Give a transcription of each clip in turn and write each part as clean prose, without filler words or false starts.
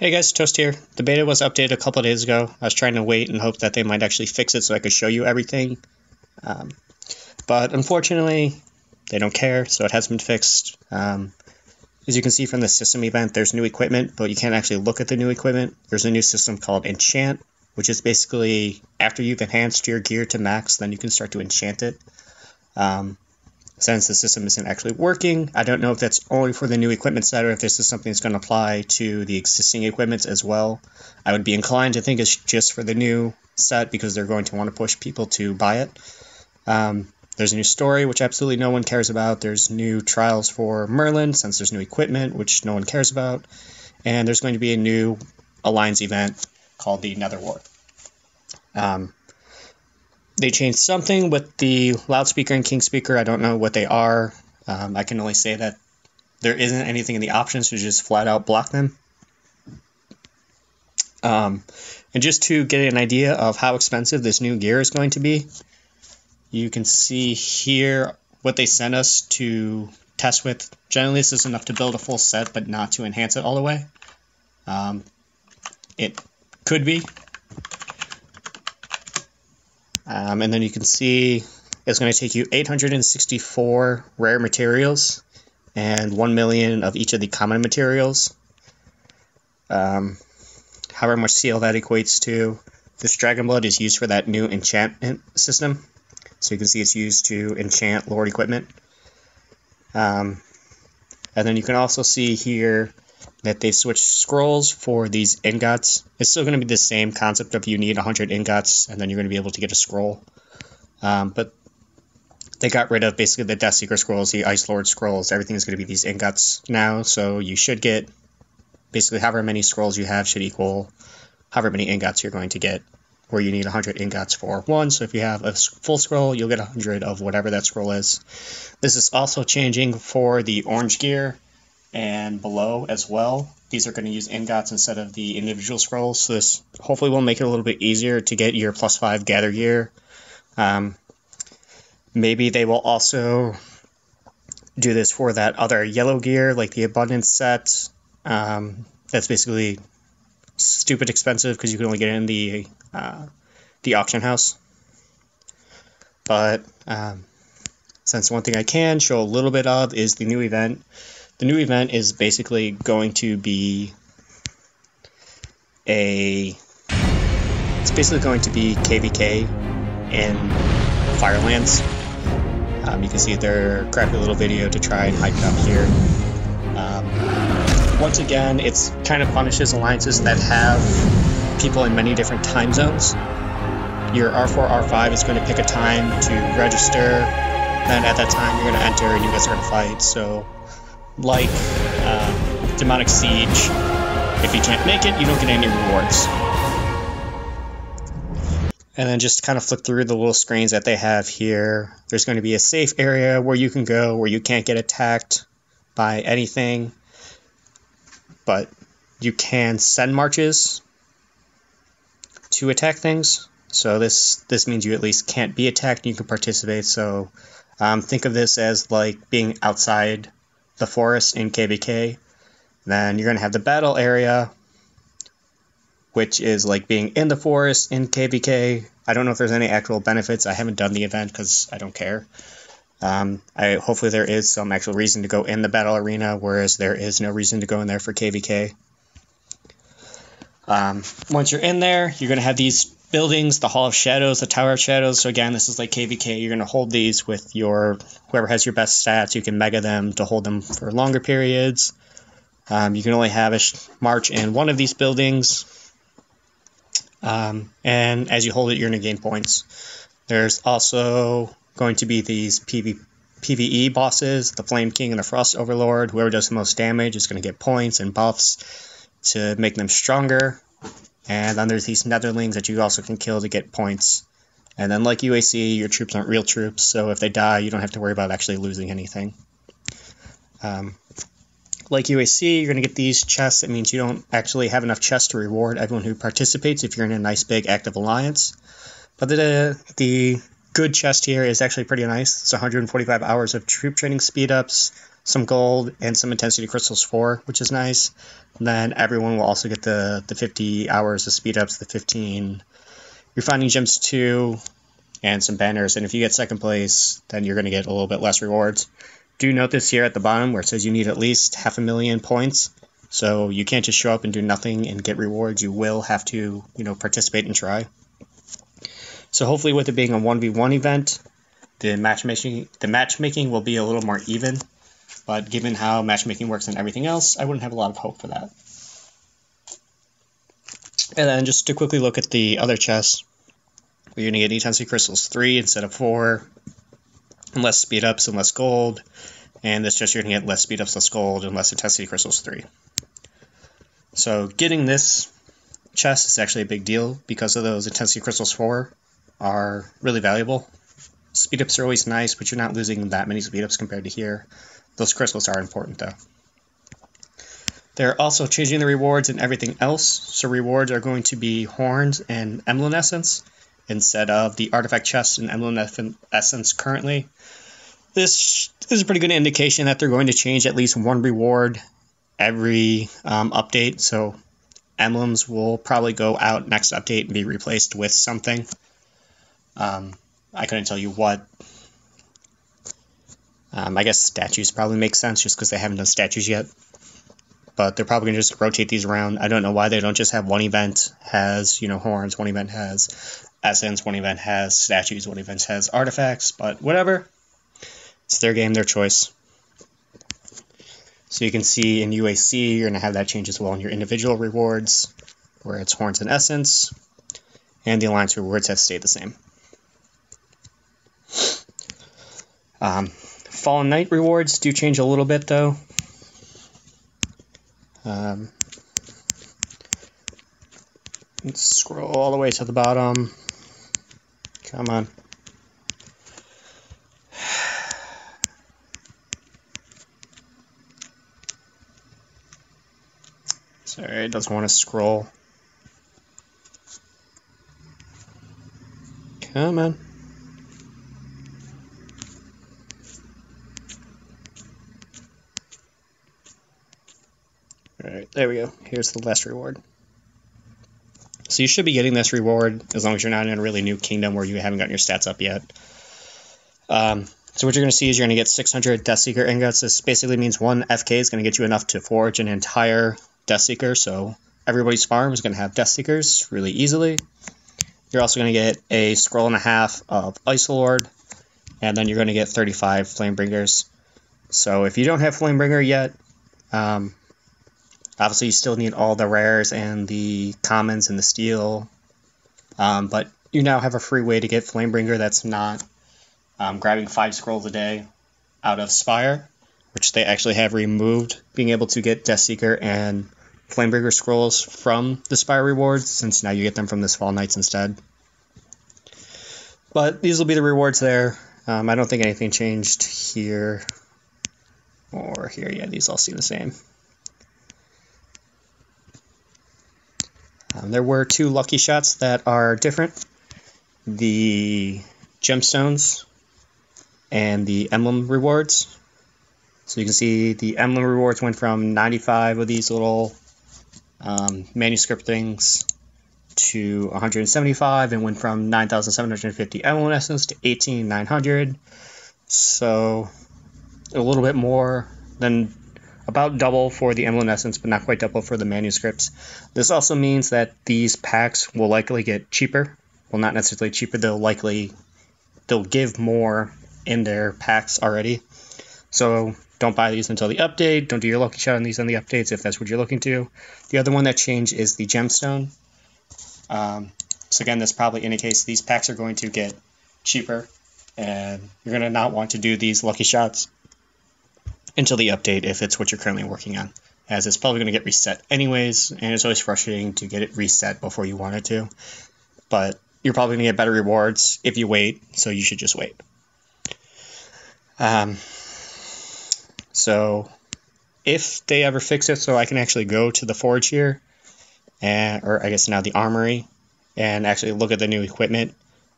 Hey guys, Toast here. The beta was updated a couple of days ago. I was trying to wait and hope that they might actually fix it so I could show you everything. But unfortunately, they don't care, so it hasn't been fixed. As you can see from the system event, there's new equipment, but you can't actually look at the new equipment. There's a new system called Enchant, which is basically after you've enhanced your gear to max, then you can start to enchant it. Since the system isn't actually working, I don't know if that's only for the new equipment set or if this is something that's going to apply to the existing equipment as well. I would be inclined to think it's just for the new set because they're going to want to push people to buy it. There's a new story, which absolutely no one cares about. There's new trials for Merlin, since there's new equipment, which no one cares about. And there's going to be a new Alliance event called the Nether Ward. They changed something with the loudspeaker and king speaker. I don't know what they are. I can only say that there isn't anything in the options to just flat out block them. And just to get an idea of how expensive this new gear is going to be, you can see here what they sent us to test with. Generally, this is enough to build a full set, but not to enhance it all the way. It could be. And then you can see it's going to take you 864 rare materials and 1 million of each of the common materials. However much CL that equates to. This Dragon Blood is used for that new enchantment system. So you can see it's used to enchant Lord equipment. And then you can also see here that they switched scrolls for these ingots. It's still going to be the same concept of you need 100 ingots and then you're going to be able to get a scroll. But they got rid of basically the Death Seeker scrolls, the Ice Lord scrolls. Everything's going to be these ingots now. So you should get basically however many scrolls you have should equal however many ingots you're going to get, where you need 100 ingots for one. So if you have a full scroll, you'll get 100 of whatever that scroll is. This is also changing for the orange gear and below as well. These are going to use ingots instead of the individual scrolls, so this hopefully will make it a little bit easier to get your +5 gather gear. Maybe they will also do this for that other yellow gear, like the abundance set. That's basically stupid expensive because you can only get it in the auction house. But since one thing I can show a little bit of is the new event. The new event is basically going to be it's basically going to be KVK in Firelands. You can see their crappy little video to try and hype it up here. Once again, it's kind of punishes alliances that have people in many different time zones. Your R4, R5 is going to pick a time to register, then at that time you're going to enter and you guys are going to fight. So like Demonic Siege, if you can't make it, you don't get any rewards. And then just kind of flip through the little screens that they have here. There's going to be a safe area where you can go, where you can't get attacked by anything, but you can send marches to attack things. So this means you at least can't be attacked and you can participate. So think of this as like being outside the forest in KVK. Then you're going to have the battle area, which is like being in the forest in KVK. I don't know if there's any actual benefits. I haven't done the event because I don't care. Hopefully there is some actual reason to go in the battle arena, whereas there is no reason to go in there for KVK. Once you're in there, you're going to have these buildings, the Hall of Shadows, the Tower of Shadows. So again, this is like KVK. You're going to hold these with whoever has your best stats. You can mega them to hold them for longer periods. You can only have a march in one of these buildings. And as you hold it, you're going to gain points. There's also going to be these PvE bosses, the Flame King and the Frost Overlord. Whoever does the most damage is going to get points and buffs to make them stronger. And then there's these Netherlings that you also can kill to get points. And then like UAC, your troops aren't real troops, so if they die, you don't have to worry about actually losing anything. Like UAC, you're going to get these chests. It means you don't actually have enough chests to reward everyone who participates if you're in a nice big active alliance. But the good chest here is actually pretty nice. It's 145 hours of troop training speed ups, some gold, and some intensity crystals 4, which is nice. And then everyone will also get the 50 hours of speed ups, the 15 refining gems 2, and some banners. And if you get second place, then you're going to get a little bit less rewards. Do note this here at the bottom where it says you need at least 500,000 points. So you can't just show up and do nothing and get rewards. You will have to, participate and try. So hopefully with it being a 1v1 event, the matchmaking will be a little more even. But given how matchmaking works and everything else, I wouldn't have a lot of hope for that. And then just to quickly look at the other chests, you're going to get intensity crystals 3 instead of 4, and less speed ups and less gold. And this chest you're going to get less speed ups, less gold, and less intensity crystals 3. So getting this chest is actually a big deal because of those intensity crystals 4 are really valuable. Speed ups are always nice, but you're not losing that many speed ups compared to here. Those crystals are important though. They're also changing the rewards and everything else. So rewards are going to be horns and emblem essence instead of the artifact chest and emblem essence currently. This is a pretty good indication that they're going to change at least one reward every update. So emblems will probably go out next update and be replaced with something. I couldn't tell you what. I guess statues probably make sense just because they haven't done statues yet. But they're probably going to just rotate these around. I don't know why they don't just have one event has, horns, one event has essence, one event has statues, one event has artifacts, but whatever. It's their game, their choice. So you can see in UAC, you're going to have that change as well in your individual rewards, where it's horns and essence, and the alliance rewards have stayed the same. Fallen Knight rewards do change a little bit, though. Let's scroll all the way to the bottom. Come on. Sorry, it doesn't want to scroll. Come on. Alright, there we go. Here's the last reward. So you should be getting this reward as long as you're not in a really new kingdom where you haven't gotten your stats up yet. So what you're going to see is you're going to get 600 Death Seeker ingots. This basically means one FK is going to get you enough to forge an entire Death Seeker. So everybody's farm is going to have Death Seekers really easily. You're also going to get a scroll and a half of Ice Lord. And then you're going to get 35 Flamebringers. So if you don't have Flamebringer yet, obviously you still need all the rares and the commons and the steel. But you now have a free way to get Flamebringer that's not grabbing 5 scrolls a day out of Spire, which they actually have removed being able to get Death Seeker and Flamebringer scrolls from the Spire rewards, since now you get them from this Fall Knights instead. But these will be the rewards there. I don't think anything changed here or here. Yeah, these all seem the same. There were 2 lucky shots that are different. The gemstones and the emblem rewards. So you can see the emblem rewards went from 95 of these little manuscript things to 175, and went from 9,750 emblem essence to 18,900. So a little bit more than about double for the emblem essence, but not quite double for the manuscripts. This also means that these packs will likely get cheaper. Well, not necessarily cheaper, they'll give more in their packs already. So don't buy these until the update. Don't do your lucky shot on these on the updates if that's what you're looking to. The other one that changed is the gemstone. So again, this probably indicates these packs are going to get cheaper, and you're going to not want to do these lucky shots until the update if it's what you're currently working on, as it's probably going to get reset anyways, and it's always frustrating to get it reset before you want it to. But you're probably going to get better rewards if you wait, so you should just wait. So if they ever fix it so I can actually go to the forge here, or I guess now the armory, and actually look at the new equipment,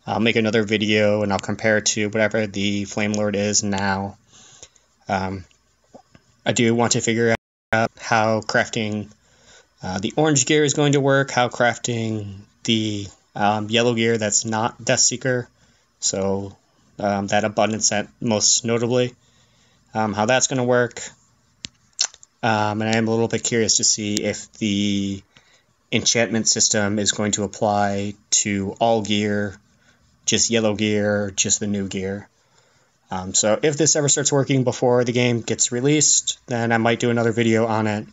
I'll make another video and I'll compare it to whatever the Flame Lord is now. I do want to figure out how crafting the orange gear is going to work, how crafting the yellow gear that's not Death Seeker, so that abundance set most notably, how that's going to work. And I am a little bit curious to see if the enchantment system is going to apply to all gear, just yellow gear, just the new gear. So if this ever starts working before the game gets released, then I might do another video on it.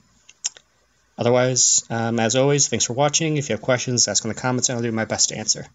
Otherwise, as always, thanks for watching. If you have questions, ask in the comments and I'll do my best to answer.